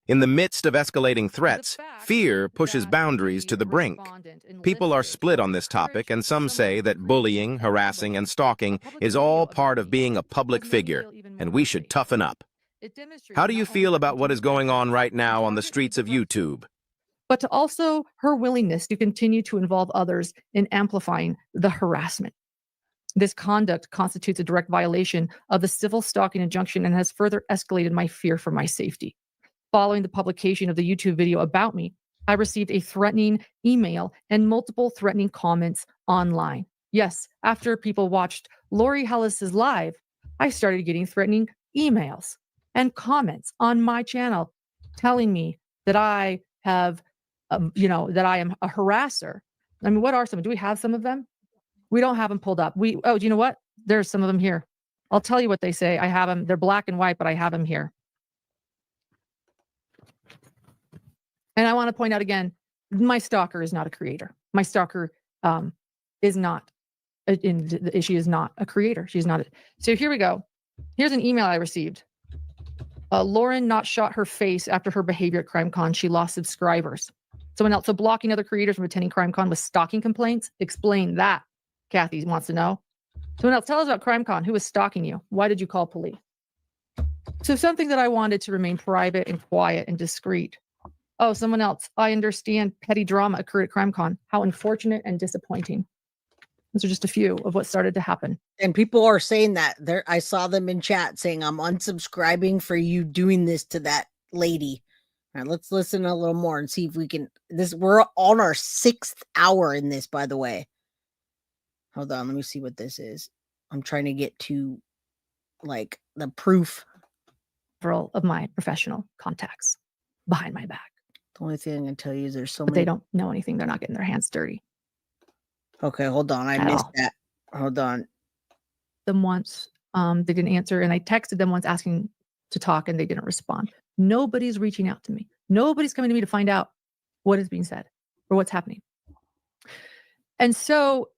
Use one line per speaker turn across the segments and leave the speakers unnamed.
In the midst of escalating threats, fear pushes boundaries to the brink. People are split on this topic, and some say that bullying, harassing, and stalking is all part of being a public figure, and we should toughen up. How do you feel about what is going on right now on the streets of YouTube?
But to also her willingness to continue to involve others in amplifying the harassment. This conduct constitutes a direct violation of the civil stalking injunction and has further escalated my fear for my safety. Following the publication of the YouTube video about me, I received a threatening email and multiple threatening comments online. Yes, after people watched Lori Hellis's live, I started getting threatening emails and comments on my channel telling me that I have, that I am a harasser. I mean, what are some? Do we have some of them? We don't have them pulled up. Do you know what? There's some of them here. I'll tell you what they say. I have them. They're black and white, but I have them here. And I want to point out again, my stalker is not a creator. My stalker is not, she is not a creator. She's not. So here we go. Here's an email I received. Lauren not shot her face after her behavior at CrimeCon. She lost subscribers. Someone else, so blocking other creators from attending CrimeCon with stalking complaints. Explain that. Kathy wants to know. Someone else, tell us about CrimeCon. Who was stalking you? Why did you call police? So something that I wanted to remain private and quiet and discreet. Oh, someone else. I understand petty drama occurred at CrimeCon. How unfortunate and disappointing. Those are just a few of what started to happen.
And people are saying that. I saw them in chat saying, I'm unsubscribing for you doing this to that lady. All right, let's listen a little more and see if we can. We're on our 6th hour in this, by the way. Hold on, let me see what this is. I'm trying to get to like the proof.
Of my professional contacts behind my back.
The only thing I can tell you is there's so
but
many.
They don't know anything. They're not getting their hands dirty.
Okay, hold on. I missed that. Hold on.
Them once, they didn't answer, and I texted them once asking to talk, and they didn't respond. Nobody's reaching out to me. Nobody's coming to me to find out what is being said or what's happening. And so,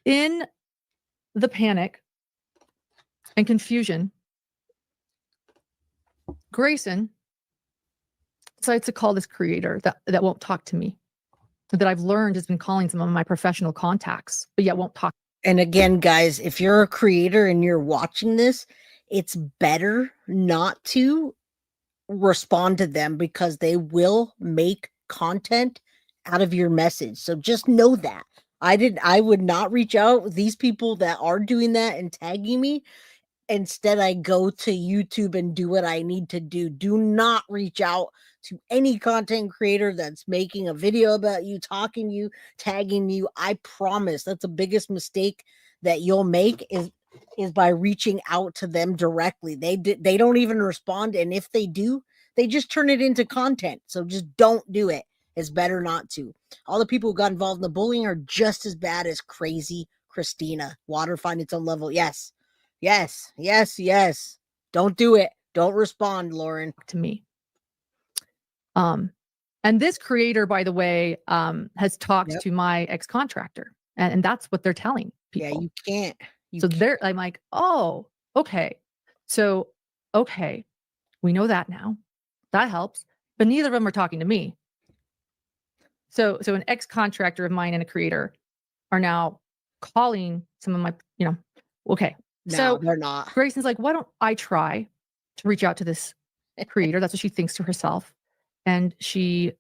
in the panic and confusion, Grayson decides to call this creator that won't talk to me, that I've learned has been calling some of my professional contacts, but yet won't talk.
And again, guys, if you're a creator and you're watching this, it's better not to respond to them because they will make content out of your message. So just know that. I would not reach out with these people that are doing that and tagging me. Instead, I go to YouTube and do what I need to do. Do not reach out to any content creator that's making a video about you, talking to you, tagging you. I promise that's the biggest mistake that you'll make is by reaching out to them directly. They don't even respond. And if they do, they just turn it into content. So just don't do it. It's better not to. All the people who got involved in the bullying are just as bad as crazy Christina. Water find its own level. Yes. Don't do it. Don't respond, Lauren.
To me. And this creator, by the way, has talked to my ex-contractor, and that's what they're telling people.
Yeah, you can't.
I'm like, oh, okay. So, okay, we know that now. That helps. But neither of them are talking to me. So an ex-contractor of mine and a creator are now calling some of my, okay.
No,
so
they're not.
Grayson's like, why don't I try to reach out to this creator? That's what she thinks to herself. And she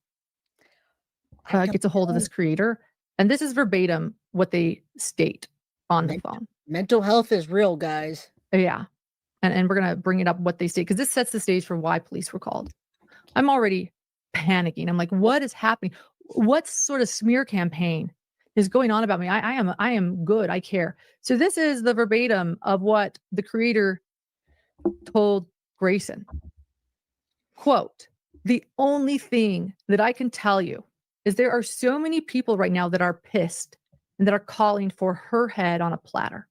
gets a hold of this creator. And this is verbatim what they state on the phone.
Mental health is real, guys.
Yeah. And we're going to bring it up what they state, because this sets the stage for why police were called. I'm already panicking. I'm like, what is happening? What sort of smear campaign is going on about me? I am good. I care. So this is the verbatim of what the creator told Grayson. Quote, the only thing that I can tell you is there are so many people right now that are pissed and that are calling for her head on a platter.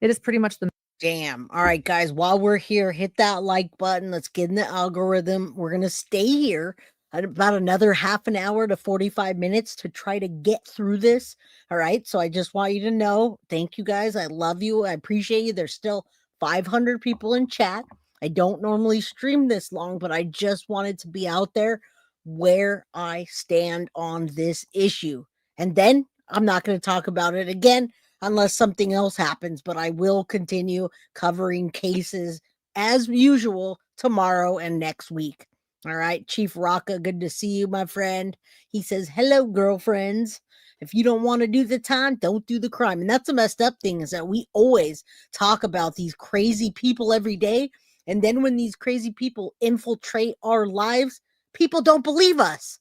It is pretty much the
damn. All right, guys, while we're here, hit that like button. Let's get in the algorithm. We're going to stay here about another half an hour to 45 minutes to try to get through this. All right. So I just want you to know, thank you guys. I love you. I appreciate you. There's still 500 people in chat. I don't normally stream this long, but I just wanted to be out there where I stand on this issue. And then I'm not going to talk about it again unless something else happens, but I will continue covering cases as usual tomorrow and next week. All right, Chief Rocca, good to see you, my friend. He says, hello, girlfriends. If you don't want to do the time, don't do the crime. And that's the messed up thing, is that we always talk about these crazy people every day. And then when these crazy people infiltrate our lives, people don't believe us.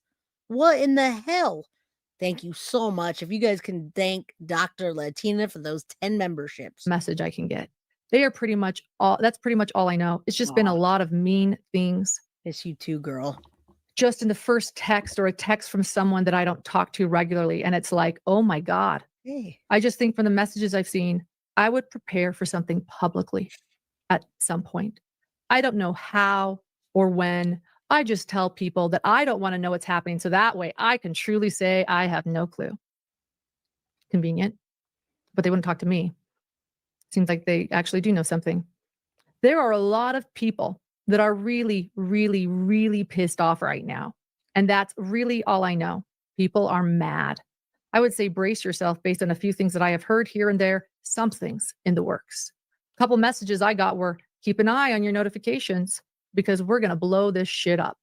What in the hell? Thank you so much. If you guys can thank Dr. Latina for those 10 memberships.
Message I can get. They are pretty much all, that's pretty much all I know. It's just been a lot of mean things.
It's you too, girl.
Just in the first text, or a text from someone that I don't talk to regularly. And it's like, oh my God.
Hey.
I just think from the messages I've seen, I would prepare for something publicly at some point. I don't know how or when. I just tell people that I don't want to know what's happening. So that way I can truly say I have no clue. Convenient, but they wouldn't talk to me. Seems like they actually do know something. There are a lot of people that are really, really, really pissed off right now. And that's really all I know. People are mad. I would say brace yourself based on a few things that I have heard here and there. Something's in the works. A couple messages I got were, keep an eye on your notifications because we're going to blow this shit up.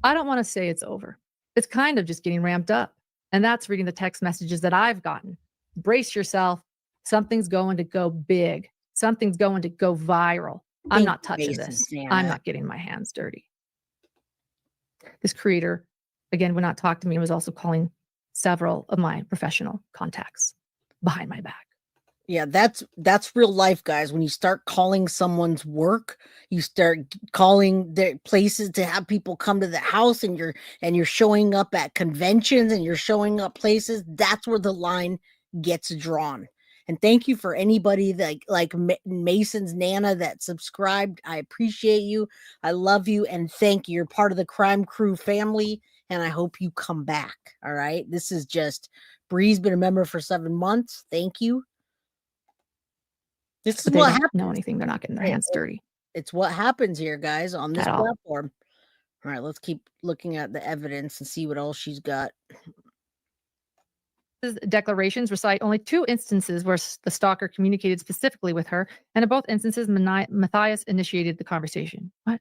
I don't want to say it's over. It's kind of just getting ramped up. And that's reading the text messages that I've gotten. Brace yourself. Something's going to go big. Something's going to go viral. I'm not touching this. I'm not getting my hands dirty. This creator, again, would not talk to me and was also calling several of my professional contacts behind my back.
Yeah, that's real life, guys. When you start calling someone's work, you start calling their places to have people come to the house, and you're showing up at conventions and you're showing up places. That's where the line gets drawn. And thank you for anybody like Mason's Nana that subscribed. I appreciate you. I love you, and thank you. You're part of the Crime Crew family, and I hope you come back. All right. This is just Bree's been a member for 7 months. Thank you. This is what happens.
Know anything? They're not getting their hands dirty.
It's what happens here, guys, on this platform. All right, let's keep looking at the evidence and see what else she's got.
Declarations recite only 2 instances where the stalker communicated specifically with her, and in both instances, Matthias initiated the conversation. What?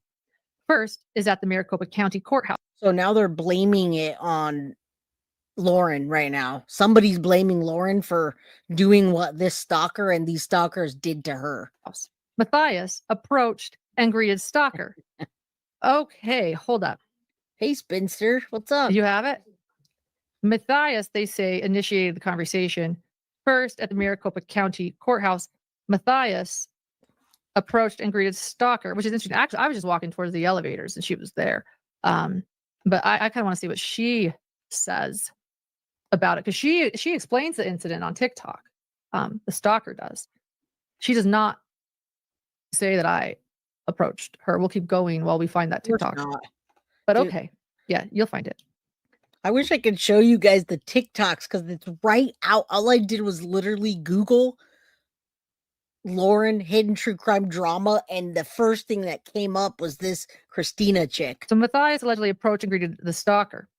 First is at the Maricopa County Courthouse.
So now they're blaming it on Lauren right now. Somebody's blaming Lauren for doing what this stalker and these stalkers did to her.
Matthias approached and greeted stalker. Okay, hold up.
Hey, spinster, what's up?
You have it? Matthias, they say, initiated the conversation. First, at the Maricopa County Courthouse, Matthias approached and greeted stalker, which is interesting. Actually, I was just walking towards the elevators and she was there. But I kind of want to see what she says about it, because she explains the incident on TikTok. The stalker does. She does not say that I approached her. We'll keep going while we find that TikTok. But dude, okay. Yeah, you'll find it.
I wish I could show you guys the TikToks because it's right out. All I did was literally Google Lauren hidden true crime drama, and the first thing that came up was this Christina chick.
So Matthias allegedly approached and greeted the stalker.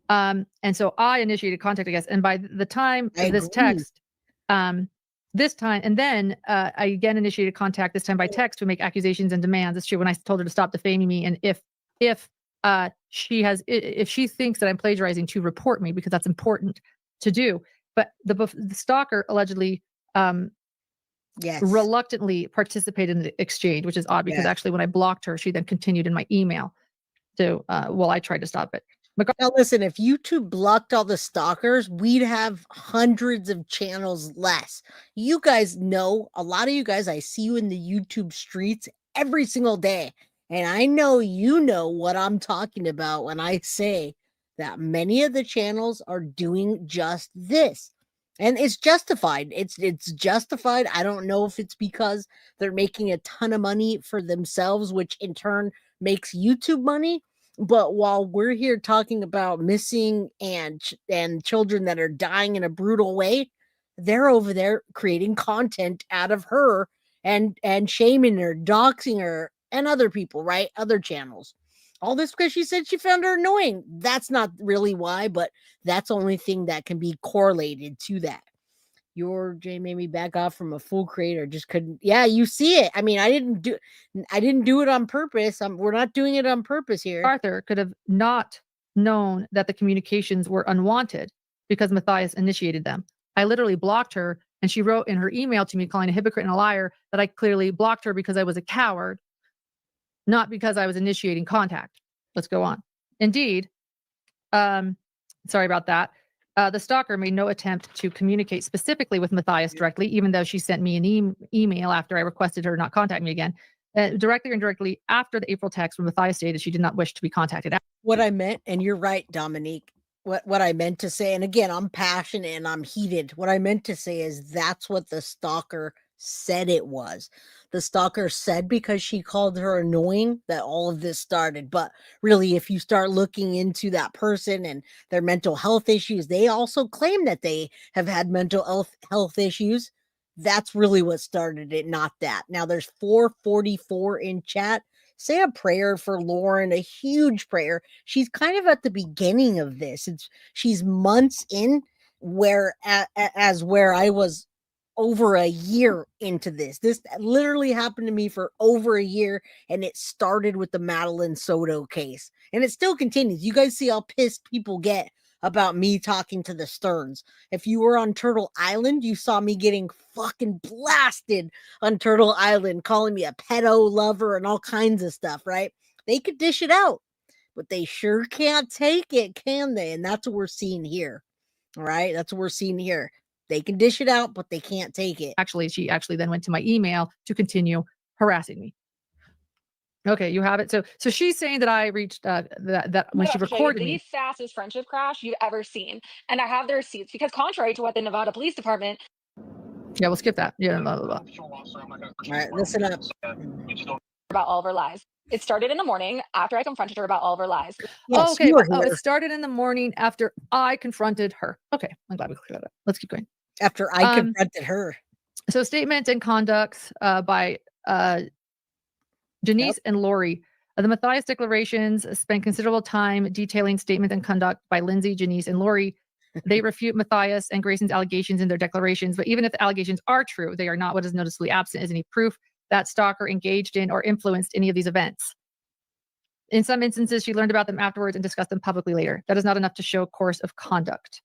And so I initiated contact, I guess. And by the time of this text, this time, and then I again initiated contact, this time by text, to make accusations and demands. It's true, when I told her to stop defaming me, and if she thinks that I'm plagiarizing, to report me, because that's important to do. But the stalker allegedly reluctantly participated in the exchange, which is odd, because actually when I blocked her, she then continued in my email to while I tried to stop it.
Now listen, if YouTube blocked all the stalkers, we'd have hundreds of channels less. You guys know, a lot of you guys, I see you in the YouTube streets every single day. And I know you know what I'm talking about when I say that many of the channels are doing just this. And it's justified. It's justified. I don't know if it's because they're making a ton of money for themselves, which in turn makes YouTube money. But while we're here talking about missing and children that are dying in a brutal way, they're over there creating content out of her and shaming her, doxing her, and other people, right? Other channels. All this because she said she found her annoying. That's not really why, but that's the only thing that can be correlated to that. Your Jay made me back off from a full creator. Just couldn't. Yeah, you see it. I mean, I didn't do it on purpose. We're not doing it on purpose here.
Arthur could have not known that the communications were unwanted because Matthias initiated them. I literally blocked her, and she wrote in her email to me calling a hypocrite and a liar that I clearly blocked her because I was a coward, not because I was initiating contact. Let's go on. Indeed, sorry about that. The stalker made no attempt to communicate specifically with Matthias directly, even though she sent me an email after I requested her not contact me again. Directly or indirectly after the April text when Matthias stated she did not wish to be contacted.
What I meant, and you're right, Dominique, what I meant to say, and again, I'm passionate and I'm heated. What I meant to say is that's what the stalker said it was. The stalker said because she called her annoying that all of this started. But really, if you start looking into that person and their mental health issues, they also claim that they have had mental health issues. That's really what started it, not that. Now there's 444 in chat. Say a prayer for Lauren, a huge prayer. She's kind of at the beginning of this. She's months in, where I was over a year into this. This literally happened to me for over a year, and it started with the Madeline Soto case, and it still continues. You guys see how pissed people get about me talking to the Sterns. If you were on Turtle Island, you saw me getting fucking blasted on Turtle Island, calling me a pedo lover and all kinds of stuff, right? They could dish it out, but they sure can't take it, can they? And that's what we're seeing here. All right, that's what we're seeing here. They can dish it out, but they can't take it.
Actually, she actually then went to my email to continue harassing me. Okay, you have it. So she's saying that I reached that when she recorded
the fastest friendship crash you've ever seen, and I have the receipts because contrary to what the Nevada Police Department.
Yeah, we'll skip that. Yeah, blah, blah, blah.
All right, listen up.
About all of her lies. It started in the morning after I confronted her about all of her lies.
Yes,
okay, it started in the morning after I confronted her. Okay, I'm glad we cleared that up. Let's keep going.
After I confronted her.
So statements and conducts by Janice and Lori. The Matthias declarations spend considerable time detailing statements and conduct by Lindsay, Janice, and Lori. They refute Matthias and Grayson's allegations in their declarations, but even if the allegations are true, they are not. What is noticeably absent is any proof that stalker engaged in or influenced any of these events. In some instances, she learned about them afterwards and discussed them publicly later. That is not enough to show course of conduct.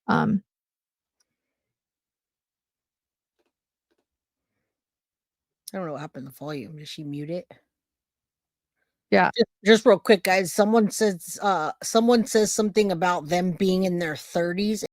I don't know what happened to the volume. Did she mute it?
Yeah.
Just real quick, guys. Someone says something about them being in their 30s.